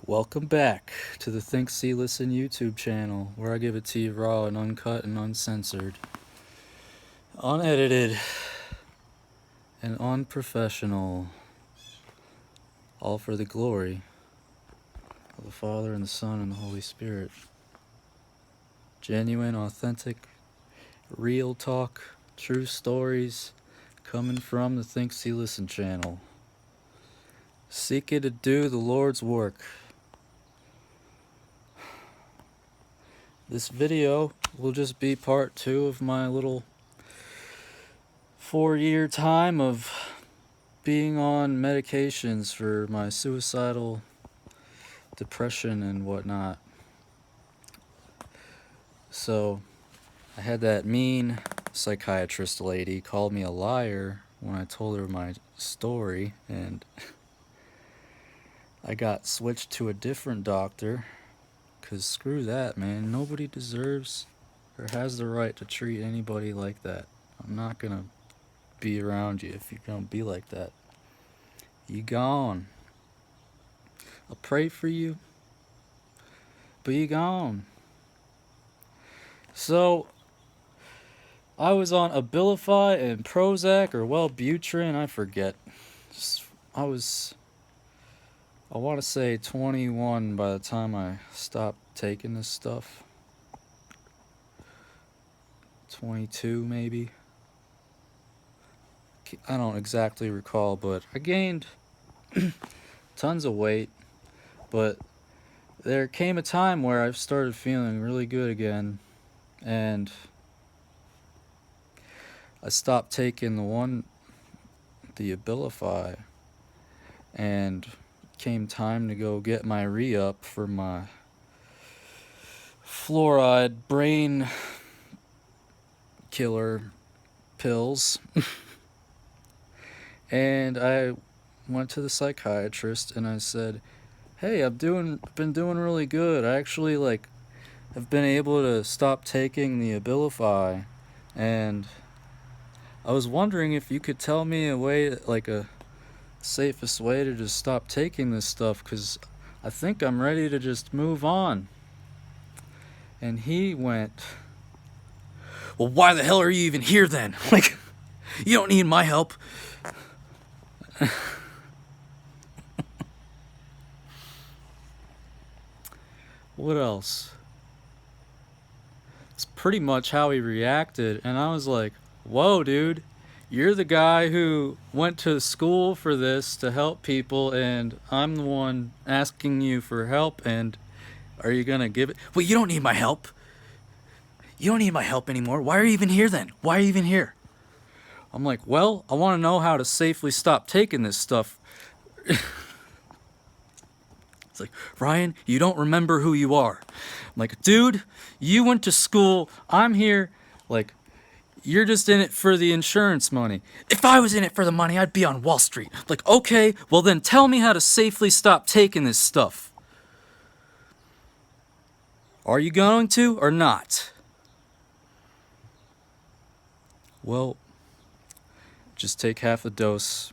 Welcome back to the Think, See, Listen YouTube channel, where I give it to you raw and uncut and uncensored, unedited and unprofessional, all for the glory of the Father and the Son and the Holy Spirit. Genuine, authentic, real talk, true stories coming from the Think, See, Listen channel. Seeking to do the Lord's work. This video will just be part 2 of my little 4-year time of being on medications for my suicidal depression and whatnot. So I had that mean psychiatrist lady call me a liar when I told her my story, and I got switched to a different doctor. Cause screw that, man. Nobody deserves or has the right to treat anybody like that. I'm not gonna be around you if you're gonna be like that. You gone. I'll pray for you, but you gone. So I was on Abilify and Prozac or Wellbutrin, I forget. I want to say 21 by the time I stopped taking this stuff. 22 maybe. I don't exactly recall, but I gained tons of weight. But there came a time where I started feeling really good again, and I stopped taking the Abilify, and came time to go get my re-up for my fluoride brain killer pills. And I went to the psychiatrist and I said, hey, I've been doing really good. I actually have been able to stop taking the Abilify, and I was wondering if you could tell me a way, a safest way to just stop taking this stuff, because I think I'm ready to just move on. And he went, well, why the hell are you even here then? You don't need my help. What else? It's pretty much how he reacted, and I was like, whoa, dude. You're the guy who went to school for this to help people, and I'm the one asking you for help, and are you gonna give it? Well, you don't need my help. You don't need my help anymore. Why are you even here then? Why are you even here? I'm like, well, I want to know how to safely stop taking this stuff. It's like, Ryan, you don't remember who you are. I'm like, dude, you went to school. I'm here. You're just in it for the insurance money. If I was in it for the money, I'd be on Wall Street. Okay, well then tell me how to safely stop taking this stuff. Are you going to or not? Well, just take half a dose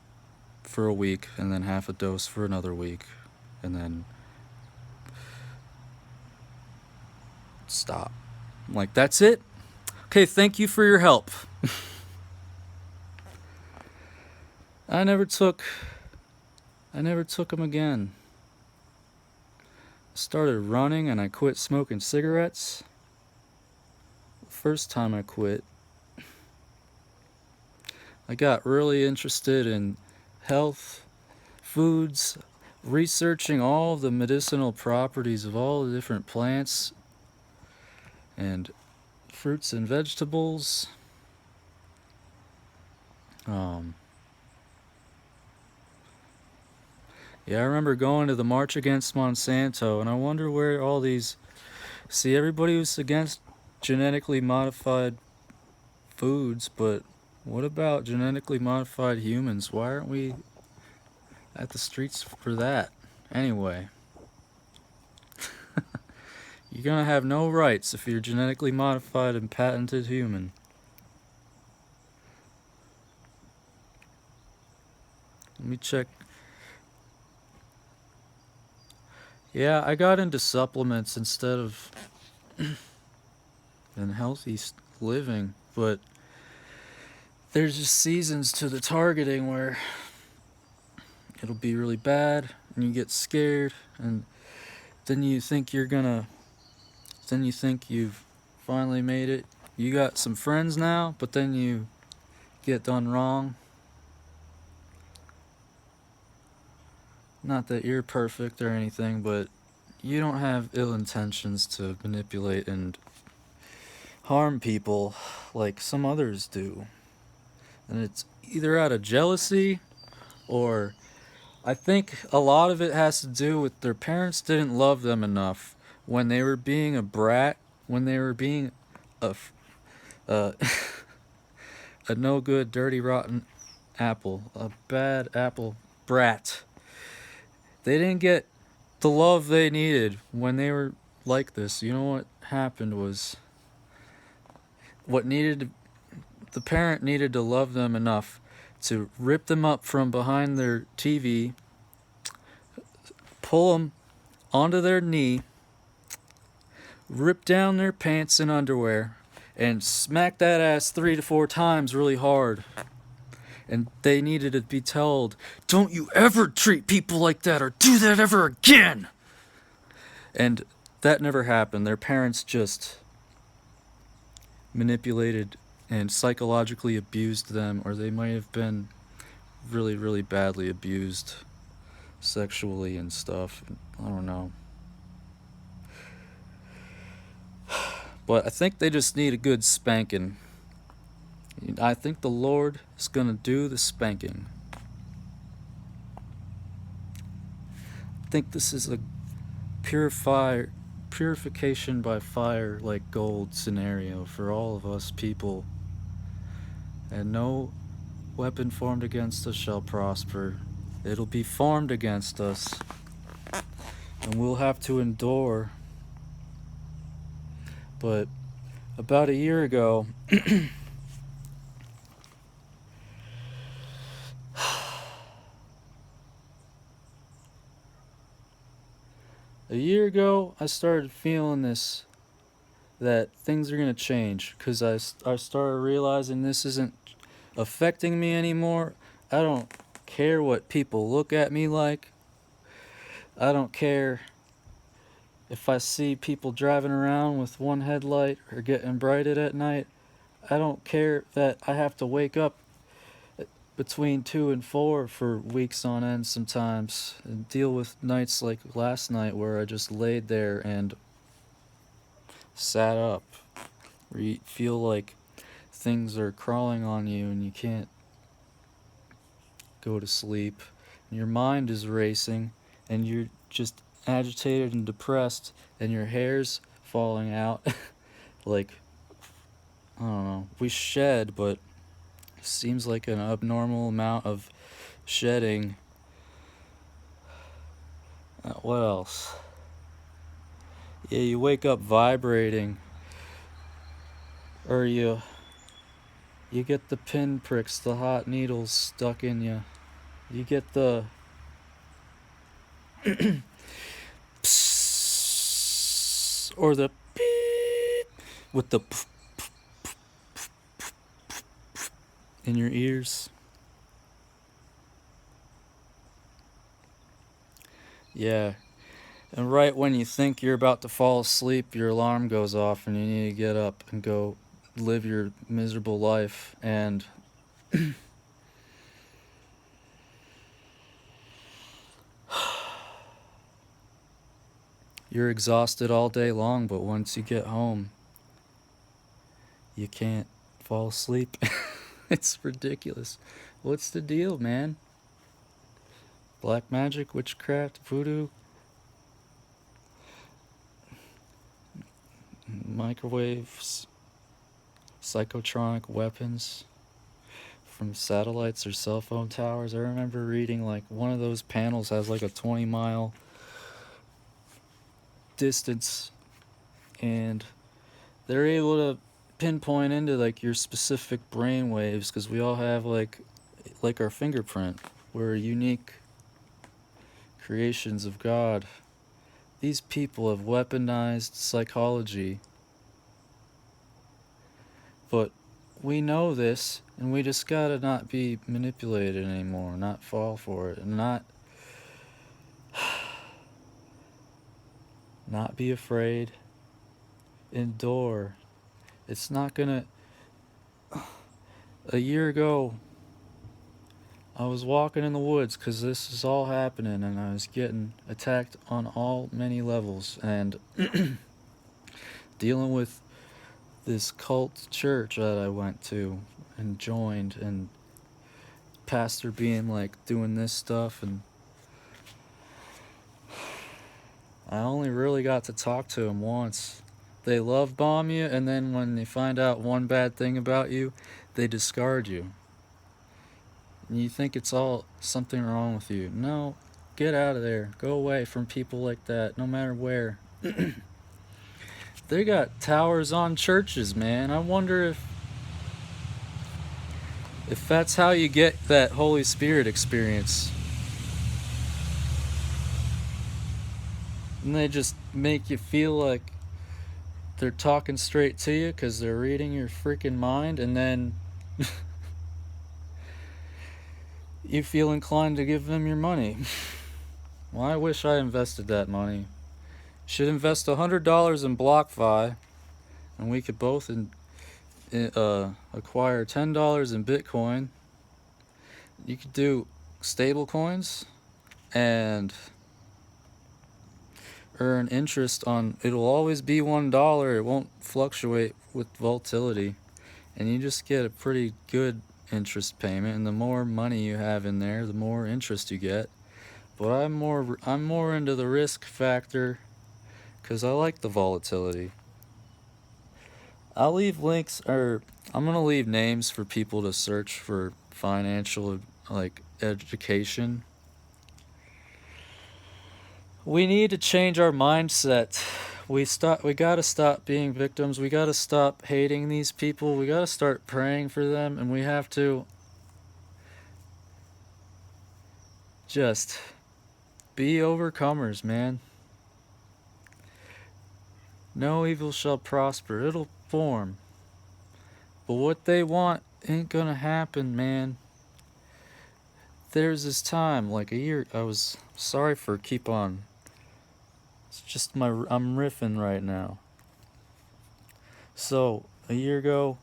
for a week, and then half a dose for another week, and then stop. I'm like, that's it? Okay, thank you for your help. I never took them again. I started running and I quit smoking cigarettes. First time I quit, I got really interested in health, foods, researching all of the medicinal properties of all the different plants and fruits and vegetables. Yeah, I remember going to the March Against Monsanto, and I wonder where all these... See, everybody was against genetically modified foods, but what about genetically modified humans? Why aren't we at the streets for that? Anyway. You're gonna have no rights if you're genetically modified and patented human. Let me check. Yeah, I got into supplements instead of in healthy living, but there's just seasons to the targeting where it'll be really bad and you get scared, and then you think you've finally made it. You got some friends now, but then you get done wrong. Not that you're perfect or anything, but you don't have ill intentions to manipulate and harm people like some others do. And it's either out of jealousy, or I think a lot of it has to do with their parents didn't love them enough when they were being a brat, when they were being a, uh, a no good, dirty, rotten apple, a bad apple brat. They didn't get the love they needed when they were like this. You know what happened was the parent needed to love them enough to rip them up from behind their TV, pull them onto their knee, rip down their pants and underwear, and smack that ass 3 to 4 times really hard. And they needed to be told, don't you ever treat people like that or do that ever again! And that never happened. Their parents just manipulated and psychologically abused them, or they might have been really, really badly abused sexually and stuff. I don't know. But I think they just need a good spanking. I think the Lord is going to do the spanking. I think this is a purification by fire like gold scenario for all of us people. And no weapon formed against us shall prosper. It'll be formed against us, and we'll have to endure. But about a year ago, I started feeling that things are going to change, because I started realizing this isn't affecting me anymore. I don't care what people look at me like. I don't care if I see people driving around with one headlight or getting brighted at night. I don't care that I have to wake up between 2 and 4 for weeks on end sometimes and deal with nights like last night where I just laid there and sat up, where you feel like things are crawling on you and you can't go to sleep. And your mind is racing and you're just agitated and depressed and your hair's falling out. Like, I don't know, we shed, but seems like an abnormal amount of shedding. What else? Yeah, you wake up vibrating, or you get the pin pricks, the hot needles stuck in you. You get the psss, or the beep with the in your ears. Yeah. And right when you think you're about to fall asleep, your alarm goes off and you need to get up and go live your miserable life. And you're exhausted all day long, but once you get home, you can't fall asleep. It's ridiculous. What's the deal, man? Black magic, witchcraft, voodoo, microwaves, psychotronic weapons from satellites or cell phone towers. I remember reading like one of those panels has like a 20-mile distance, and they're able to pinpoint into like your specific brain waves, because we all have like our fingerprint. We're unique creations of God, these people have weaponized psychology. But we know this, and we just gotta not be manipulated anymore, not fall for it, and not be afraid. Endure. It's not gonna... A year ago, I was walking in the woods because this is all happening, and I was getting attacked on all many levels, and dealing with this cult church that I went to and joined, and pastor being like doing this stuff, and I only really got to talk to him once. They love bomb you, and then when they find out one bad thing about you, they discard you. And you think it's all something wrong with you. No, get out of there. Go away from people like that, no matter where. They got towers on churches, man. I wonder if that's how you get that Holy Spirit experience. And they just make you feel like they're talking straight to you because they're reading your freaking mind, and then you feel inclined to give them your money. Well, I wish I invested that money. Should invest $100 in BlockFi, and we could both acquire $10 in Bitcoin. You could do stable coins and earn interest on... It'll always be $1. It won't fluctuate with volatility, and you just get a pretty good interest payment. And the more money you have in there, the more interest you get. But I'm more into the risk factor because I like the volatility. I'll leave links, or I'm gonna leave names for people to search for financial education. We need to change our mindset. We gotta stop being victims. We gotta stop hating these people. We gotta start praying for them, and we have to just be overcomers, man. No evil shall prosper. It'll form. But what they want ain't gonna happen, man. There's this time, like a year... I was sorry for keep on... It's just I'm riffing right now. So, a year ago,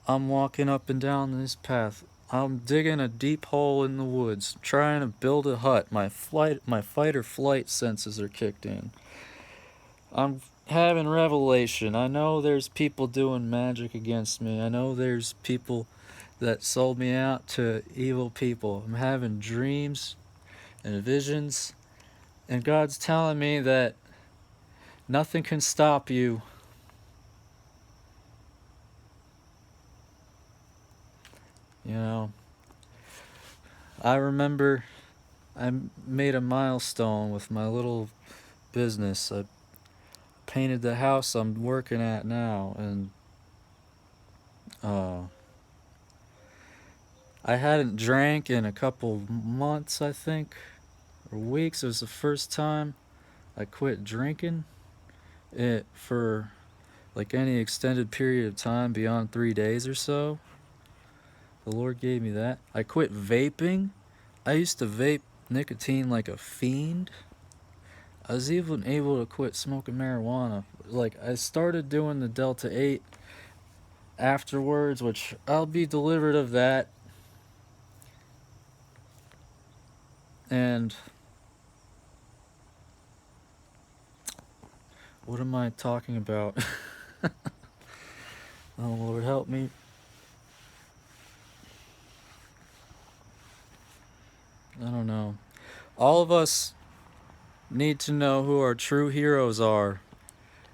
I'm walking up and down this path. I'm digging a deep hole in the woods, trying to build a hut. My fight or flight senses are kicked in. I'm having revelation. I know there's people doing magic against me. I know there's people that sold me out to evil people. I'm having dreams and visions, and God's telling me that nothing can stop you. You know, I remember I made a milestone with my little business. I painted the house I'm working at now, and I hadn't drank in a couple months, I think, or weeks. It was the first time I quit drinking for like any extended period of time beyond 3 days or so. The Lord gave me that. I quit vaping. I used to vape nicotine like a fiend. I was even able to quit smoking marijuana. Like, I started doing the Delta 8 afterwards, which I'll be delivered of that. And what am I talking about? Oh, Lord, help me. I don't know. All of us need to know who our true heroes are.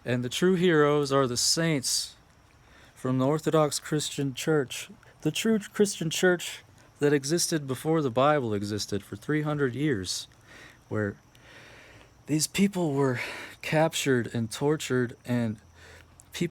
And the true heroes are the saints from the Orthodox Christian Church. The true Christian Church that existed before the Bible existed for 300 years. Where these people were captured and tortured and